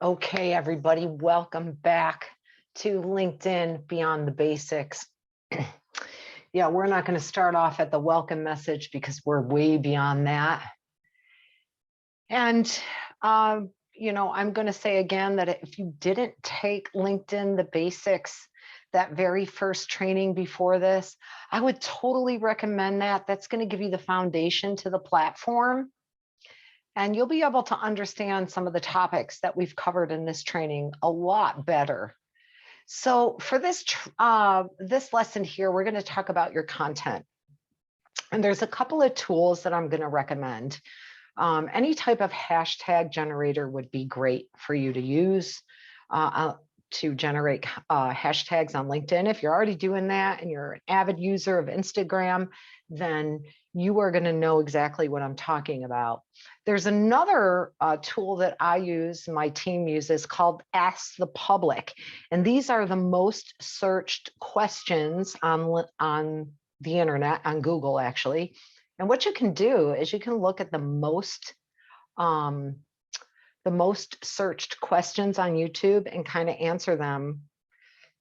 Okay, everybody, welcome back to LinkedIn Beyond the Basics. Yeah, we're not going to start off at the welcome message because we're way beyond that. And, I'm going to say again that if you didn't take LinkedIn, the basics, that very first training before this, I would totally recommend that. That's going to give you the foundation to the platform. And you'll be able to understand some of the topics that we've covered in this training a lot better. So for this lesson here, we're going to talk about your content. And there's a couple of tools that I'm going to recommend. Any type of hashtag generator would be great for you to use to generate hashtags on LinkedIn. If you're already doing that and you're an avid user of Instagram, then you are going to know exactly what I'm talking about. There's another tool that I use, my team uses, called Ask the Public. And these are the most searched questions on the internet, on Google actually. And what you can do is you can look at the most searched questions on YouTube and kind of answer them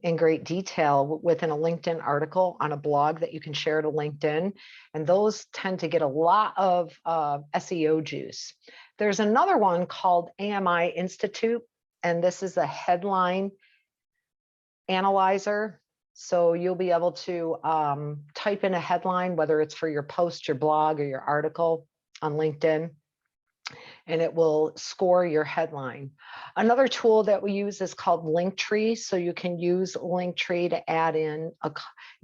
in great detail within a LinkedIn article on a blog that you can share to LinkedIn. And those tend to get a lot of SEO juice. There's another one called AMI Institute, and this is a headline analyzer. So you'll be able to type in a headline, whether it's for your post, your blog, or your article on LinkedIn, and it will score your headline. Another tool that we use is called Linktree. So you can use Linktree to add in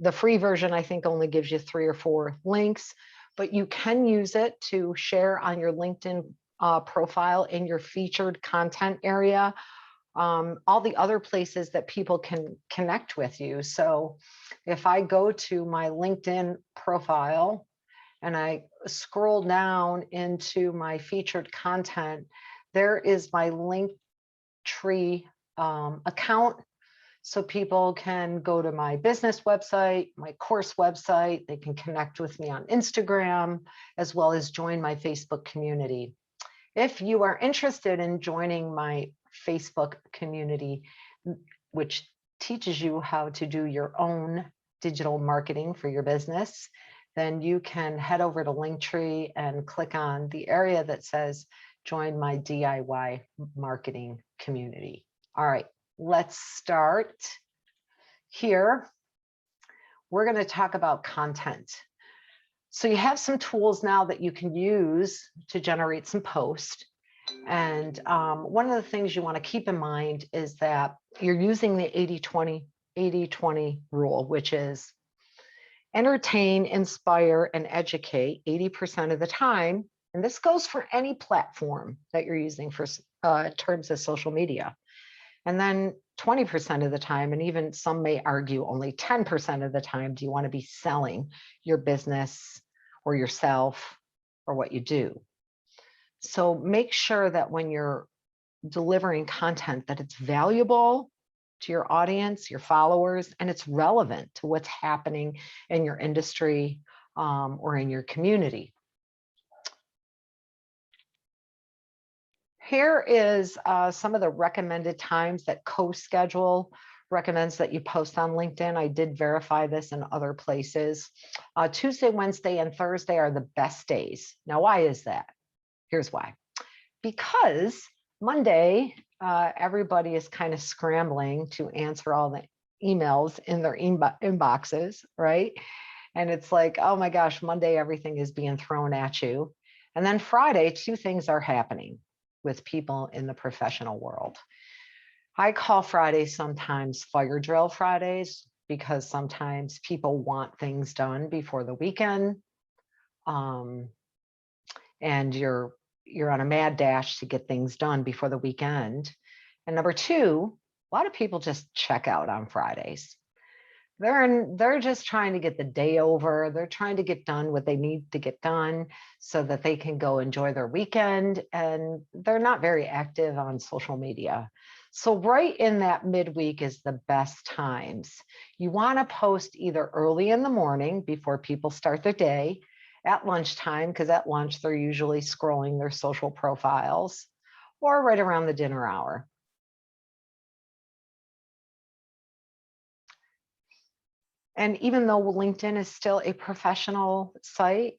the free version, I think only gives you 3 or 4 links, but you can use it to share on your LinkedIn profile in your featured content area, all the other places that people can connect with you. So if I go to my LinkedIn profile, and I scroll down into my featured content, there is my Linktree account. So people can go to my business website, my course website, they can connect with me on Instagram, as well as join my Facebook community. If you are interested in joining my Facebook community, which teaches you how to do your own digital marketing for your business, then you can head over to Linktree and click on the area that says join my DIY marketing community. All right, let's start here. We're going to talk about content. So you have some tools now that you can use to generate some posts. And one of the things you want to keep in mind is that you're using the 80-20 rule, which is entertain, inspire, and educate 80% of the time. And this goes for any platform that you're using for terms of social media. And then 20% of the time, and even some may argue only 10% of the time, do you want to be selling your business or yourself or what you do. So make sure that when you're delivering content that it's valuable to your audience, your followers, and it's relevant to what's happening in your industry or in your community. Here is some of the recommended times that CoSchedule recommends that you post on LinkedIn. I did verify this in other places. Tuesday, Wednesday, and Thursday are the best days. Now, why is that? Here's why. Because Monday, everybody is kind of scrambling to answer all the emails in their inboxes, right? And it's like, oh my gosh, Monday, everything is being thrown at you. And then Friday, 2 things are happening with people in the professional world. I call Fridays sometimes fire drill Fridays because sometimes people want things done before the weekend. And you're on a mad dash to get things done before the weekend. And number 2, a lot of people just check out on Fridays. They're just trying to get the day over. They're trying to get done what they need to get done so that they can go enjoy their weekend. And they're not very active on social media. So right in that midweek is the best times. You want to post either early in the morning before people start their day, at lunchtime, because at lunch they're usually scrolling their social profiles, or right around the dinner hour. And even though LinkedIn is still a professional site,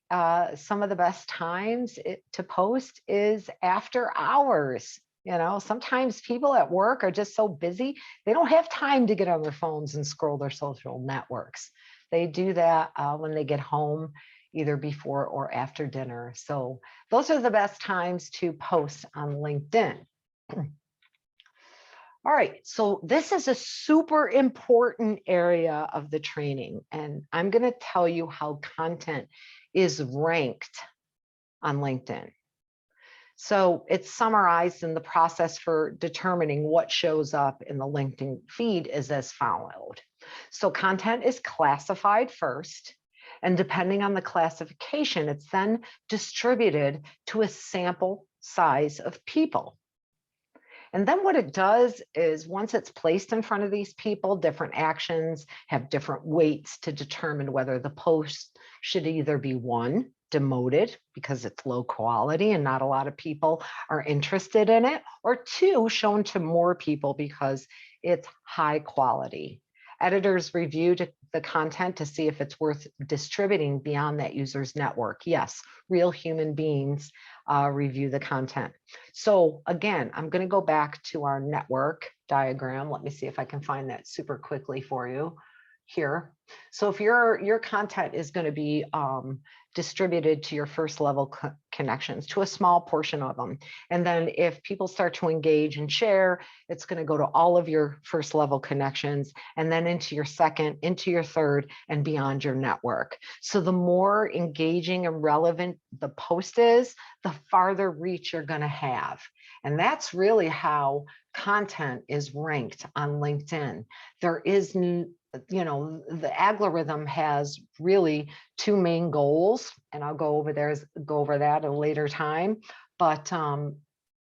some of the best times to post is after hours. You know, sometimes people at work are just so busy, they don't have time to get on their phones and scroll their social networks. They do that when they get home, either before or after dinner. So those are the best times to post on LinkedIn. All right, so this is a super important area of the training, and I'm going to tell you how content is ranked on LinkedIn. So it's summarized in the process for determining what shows up in the LinkedIn feed is as followed. So content is classified first, and depending on the classification, it's then distributed to a sample size of people. And then what it does is once it's placed in front of these people, different actions have different weights to determine whether the post should either be one, demoted because it's low quality and not a lot of people are interested in it, or two, shown to more people because it's high quality. Editors review the content to see if it's worth distributing beyond that user's network. Yes, real human beings review the content. So again, I'm going to go back to our network diagram. Let me see if I can find that super quickly for you here. So if your content is going to be distributed to your first level connections, to a small portion of them, and then if people start to engage and share, it's going to go to all of your first level connections, and then into your second, into your third, and beyond your network. So the more engaging and relevant the post is, the farther reach you're going to have. And that's really how content is ranked on LinkedIn. There is, you know, the algorithm has really two main goals, and I'll go over that at a later time. But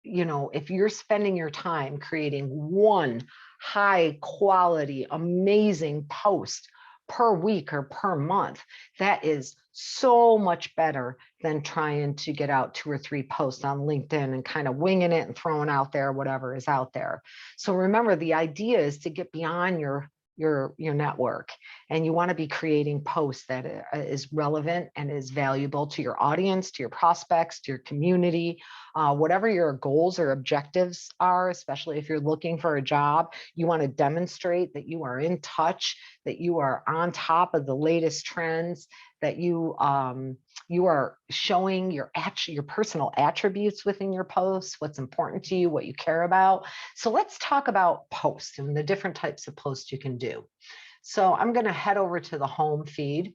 you know, if you're spending your time creating one high quality, amazing post per week or per month, that is so much better than trying to get out 2 or 3 posts on LinkedIn and kind of winging it and throwing out there whatever is out there. So remember, the idea is to get beyond your network, and you want to be creating posts that is relevant and is valuable to your audience, to your prospects, to your community, whatever your goals or objectives are. Especially if you're looking for a job, you want to demonstrate that you are in touch, that you are on top of the latest trends, that you are showing your personal attributes within your posts, what's important to you, what you care about. So let's talk about posts and the different types of posts you can do. So I'm going to head over to the home feed,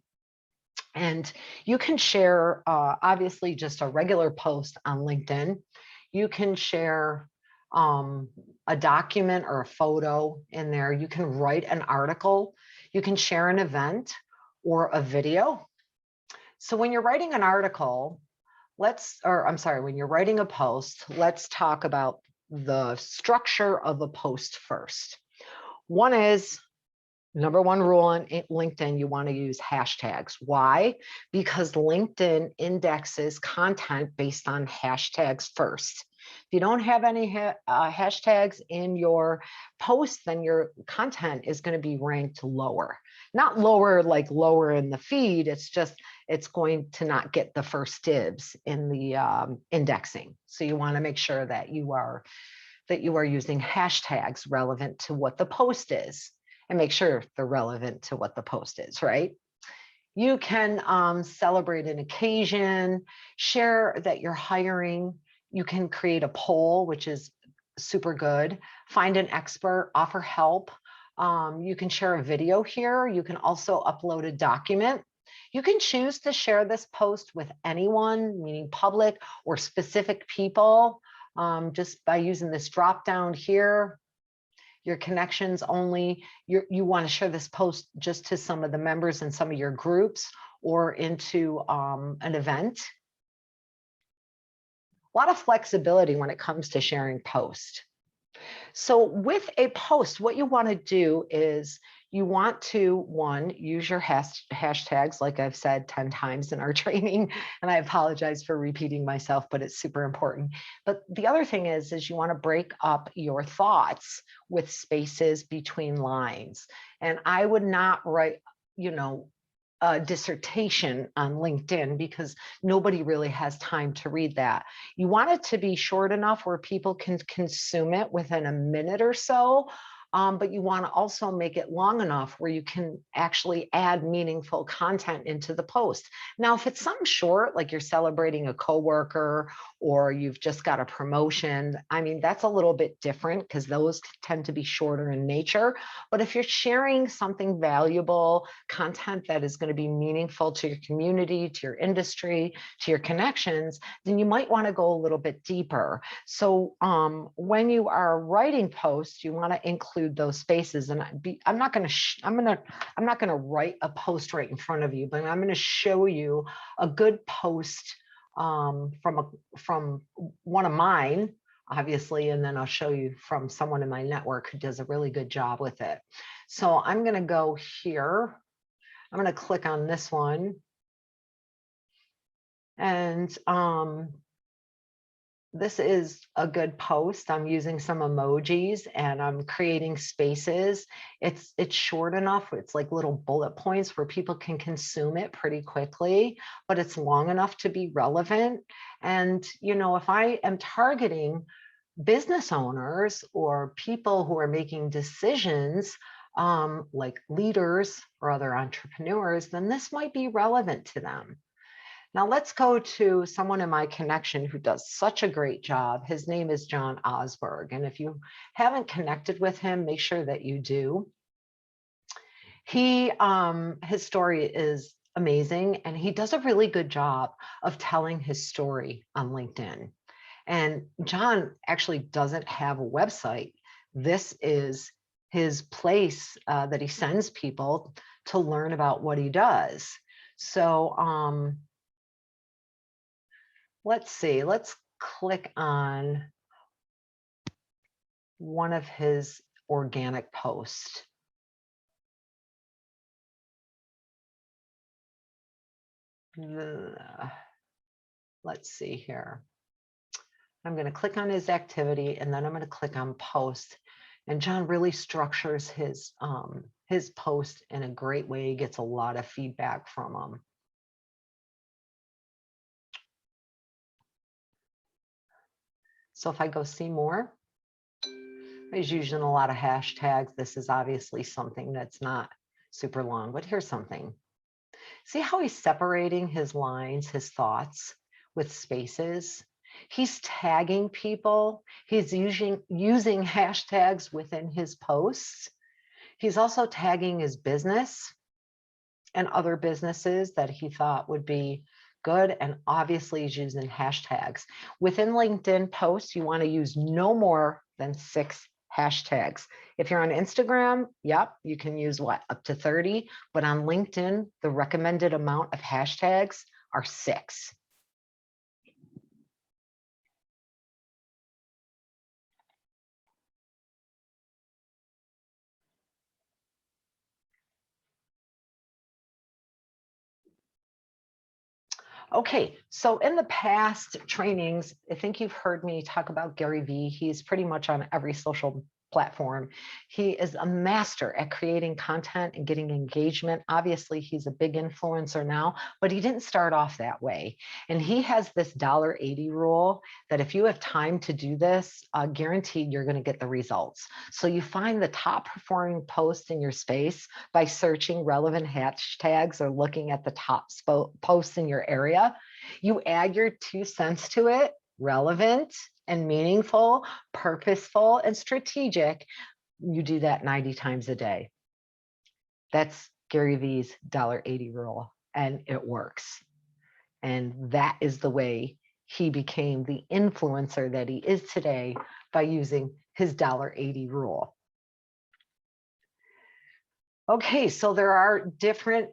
and you can share obviously just a regular post on LinkedIn. You can share a document or a photo in there. You can write an article. You can share an event or a video. So when you're writing an article, when you're writing a post, let's talk about the structure of a post first. One is, number one rule on LinkedIn, you want to use hashtags. Why? Because LinkedIn indexes content based on hashtags first. If you don't have any hashtags in your post, then your content is going to be ranked lower. Not lower like lower in the feed, it's going to not get the first dibs in the indexing. So you want to make sure that you are using hashtags relevant to what the post is, and make sure they're relevant to what the post is, right? You can celebrate an occasion, share that you're hiring. You can create a poll, which is super good. Find an expert, offer help. You can share a video here. You can also upload a document. You can choose to share this post with anyone, meaning public or specific people, just by using this drop down here. Your connections only, you want to share this post just to some of the members in some of your groups or into an event. A lot of flexibility when it comes to sharing posts. So with a post, what you want to do is you want to, one, use your hashtags, like I've said 10 times in our training, and I apologize for repeating myself, but it's super important. But the other thing is you want to break up your thoughts with spaces between lines. And I would not write, a dissertation on LinkedIn because nobody really has time to read that. You want it to be short enough where people can consume it within a minute or so. But you want to also make it long enough where you can actually add meaningful content into the post. Now, if it's something short, like you're celebrating a coworker or you've just got a promotion, I mean, that's a little bit different because those tend to be shorter in nature. But if you're sharing something valuable, content that is going to be meaningful to your community, to your industry, to your connections, then you might want to go a little bit deeper. So when you are writing posts, you want to include those spaces. And I'm not going to write a post right in front of you, but I'm going to show you a good post from one of mine, obviously, and then I'll show you from someone in my network who does a really good job with it. So I'm going to go here. I'm going to click on this one. And this is a good post. I'm using some emojis and I'm creating spaces. It's short enough. It's like little bullet points where people can consume it pretty quickly, but it's long enough to be relevant. And, if I am targeting business owners or people who are making decisions, like leaders or other entrepreneurs, then this might be relevant to them. Now let's go to someone in my connection who does such a great job. His name is John Osberg. And if you haven't connected with him, make sure that you do. His story is amazing, and he does a really good job of telling his story on LinkedIn. And John actually doesn't have a website. This is his place that he sends people to learn about what he does. So let's see, let's click on one of his organic posts. Let's see here. I'm going to click on his activity and then I'm going to click on post. And John really structures his post in a great way. He gets a lot of feedback from them. So if I go see more, he's using a lot of hashtags. This is obviously something that's not super long, but here's something. See how he's separating his lines, his thoughts with spaces? He's tagging people. He's using hashtags within his posts. He's also tagging his business and other businesses that he thought would be good. And obviously he's using hashtags. Within LinkedIn posts, you want to use no more than 6 hashtags. If you're on Instagram, yep, you can use up to 30, but on LinkedIn, the recommended amount of hashtags are 6. Okay, so in the past trainings, I think you've heard me talk about Gary Vee. He's pretty much on every social platform. He is a master at creating content and getting engagement. Obviously, he's a big influencer now, but he didn't start off that way. And he has this $1.80 rule that if you have time to do this, guaranteed you're going to get the results. So you find the top performing post in your space by searching relevant hashtags or looking at the top posts in your area. You add your 2 cents to it, relevant and meaningful, purposeful and strategic. You do that 90 times a day. That's Gary Vee's $1.80 rule, and it works. And that is the way he became the influencer that he is today, by using his $1.80 rule. Okay, so there are different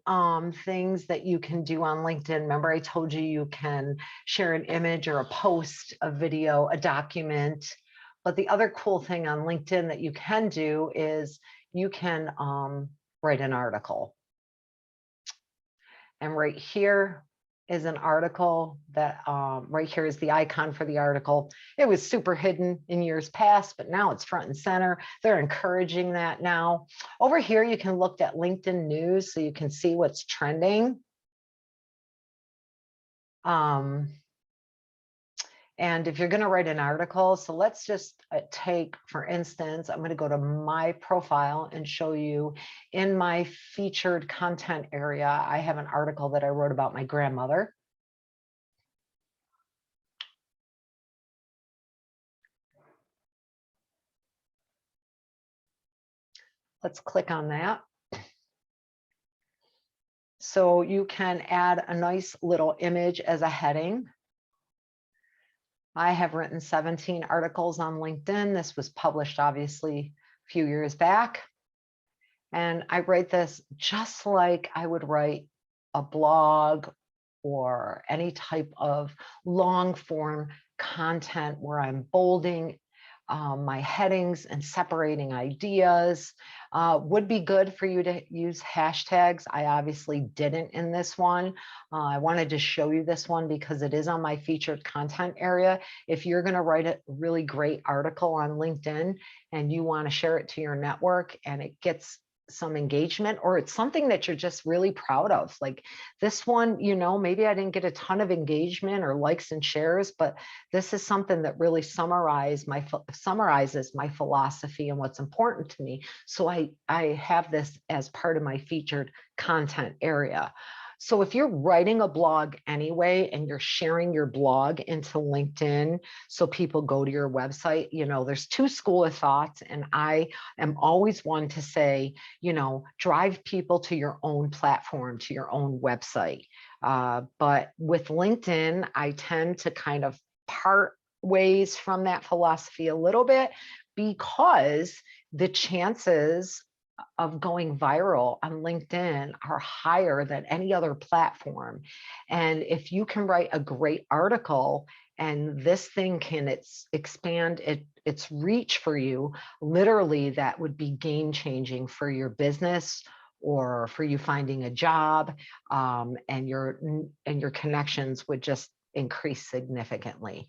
things that you can do on LinkedIn. Remember, I told you you can share an image or a post, a video, a document. But the other cool thing on LinkedIn that you can do is you can write an article. And right here, is an article that right here is the icon for the article. It was super hidden in years past, but now it's front and center. They're encouraging that now. Over here, you can look at LinkedIn news so you can see what's trending. And if you're going to write an article, so let's just take, for instance, I'm going to go to my profile and show you in my featured content area, I have an article that I wrote about my grandmother. Let's click on that. So you can add a nice little image as a heading. I have written 17 articles on LinkedIn. This was published obviously a few years back. And I write this just like I would write a blog or any type of long form content where I'm bolding my headings and separating ideas. Would be good for you to use hashtags. I obviously didn't in this one. I wanted to show you this one because it is on my featured content area. If you're going to write a really great article on LinkedIn and you want to share it to your network and it gets some engagement, or it's something that you're just really proud of, like this one, you know, maybe I didn't get a ton of engagement or likes and shares, but this is something that really summarizes my philosophy and what's important to me. So I have this as part of my featured content area. So if you're writing a blog anyway, and you're sharing your blog into LinkedIn, so people go to your website, you know, there's two schools of thoughts. And I am always one to say, you know, drive people to your own platform, to your own website. But with LinkedIn, I tend to kind of part ways from that philosophy a little bit, because the chances of going viral on LinkedIn are higher than any other platform. And if you can write a great article and this thing can expand its reach for you, literally that would be game changing for your business or for you finding a job, and your connections would just increase significantly.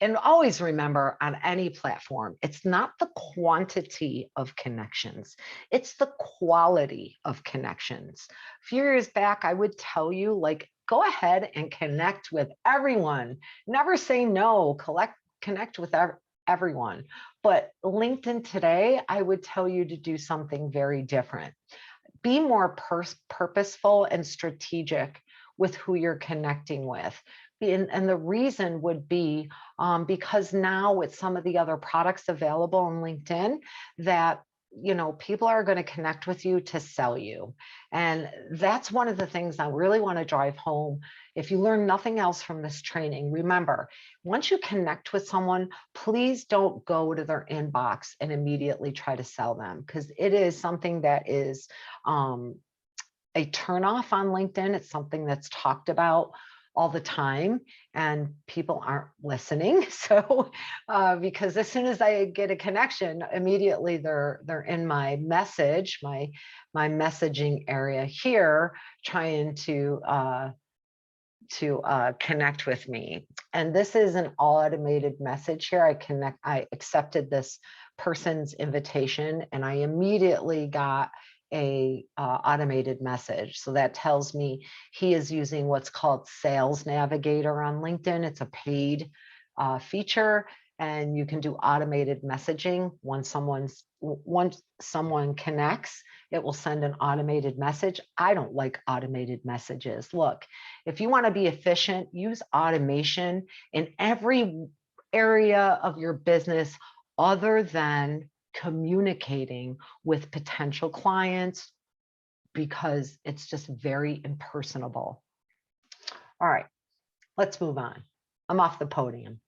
And always remember, on any platform, it's not the quantity of connections, it's the quality of connections. A few years back, I would tell you, like, go ahead and connect with everyone. Never say no, connect with everyone. But LinkedIn today, I would tell you to do something very different. Be more purposeful and strategic with who you're connecting with. And the reason would be because now with some of the other products available on LinkedIn, that, you know, people are going to connect with you to sell you. And that's one of the things I really want to drive home. If you learn nothing else from this training, remember, once you connect with someone, please don't go to their inbox and immediately try to sell them, because it is something that is a turnoff on LinkedIn. It's something that's talked about all the time and people aren't listening. So because as soon as I get a connection, immediately they're in my message, my messaging area here, trying to connect with me. And this is an automated message here. I accepted this person's invitation and I immediately got a automated message. So that tells me he is using what's called Sales Navigator on LinkedIn. It's a paid feature, and you can do automated messaging. Once someone connects, it will send an automated message. I don't like automated messages. Look, if you want to be efficient, use automation in every area of your business other than communicating with potential clients, because it's just very impersonable. All right, let's move on. I'm off the podium.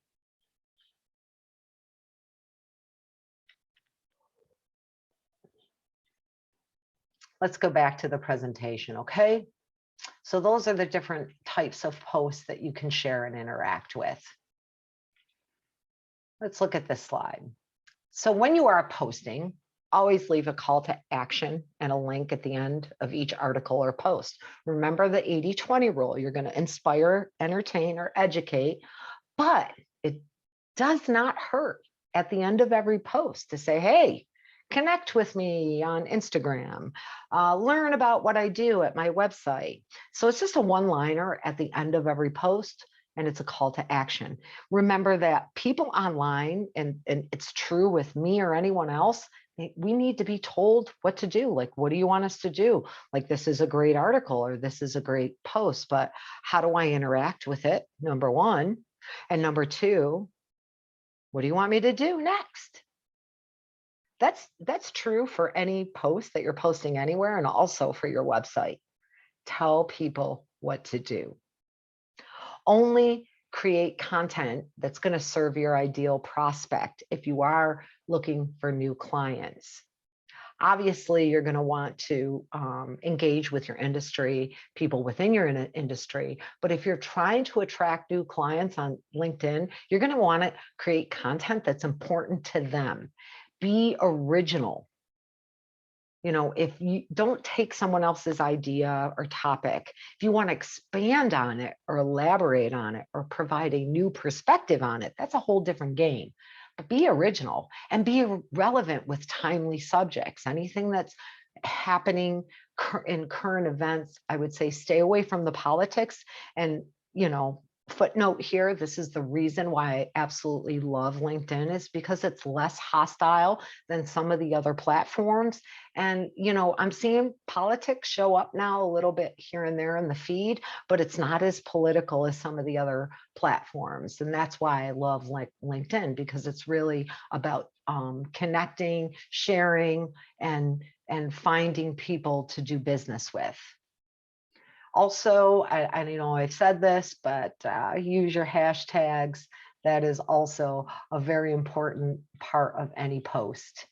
Let's go back to the presentation, okay? So those are the different types of posts that you can share and interact with. Let's look at this slide. So when you are posting, always leave a call to action and a link at the end of each article or post. Remember the 80-20 rule. You're going to inspire, entertain, or educate, but it does not hurt at the end of every post to say, hey, connect with me on Instagram, learn about what I do at my website. So it's just a one-liner at the end of every post, and it's a call to action. Remember that people online, and it's true with me or anyone else, we need to be told what to do. Like, what do you want us to do? Like, this is a great article or this is a great post, but how do I interact with it? Number one. And number two, what do you want me to do next? That's true for any post that you're posting anywhere, and also for your website. Tell people what to do. Only create content that's going to serve your ideal prospect if you are looking for new clients. Obviously, you're going to want to engage with your industry, people within your industry. But if you're trying to attract new clients on LinkedIn, you're going to want to create content that's important to them. Be original. You know, if you don't take someone else's idea or topic, if you want to expand on it or elaborate on it or provide a new perspective on it, that's a whole different game. But be original and be relevant with timely subjects. Anything that's happening in current events, I would say stay away from the politics. And, you know, footnote here, this is the reason why I absolutely love LinkedIn, is because it's less hostile than some of the other platforms. And, you know, I'm seeing politics show up now a little bit here and there in the feed, but it's not as political as some of the other platforms. And that's why I love LinkedIn, because it's really about connecting, sharing, and finding people to do business with. Also, I know I've said this, but use your hashtags. That is also a very important part of any post.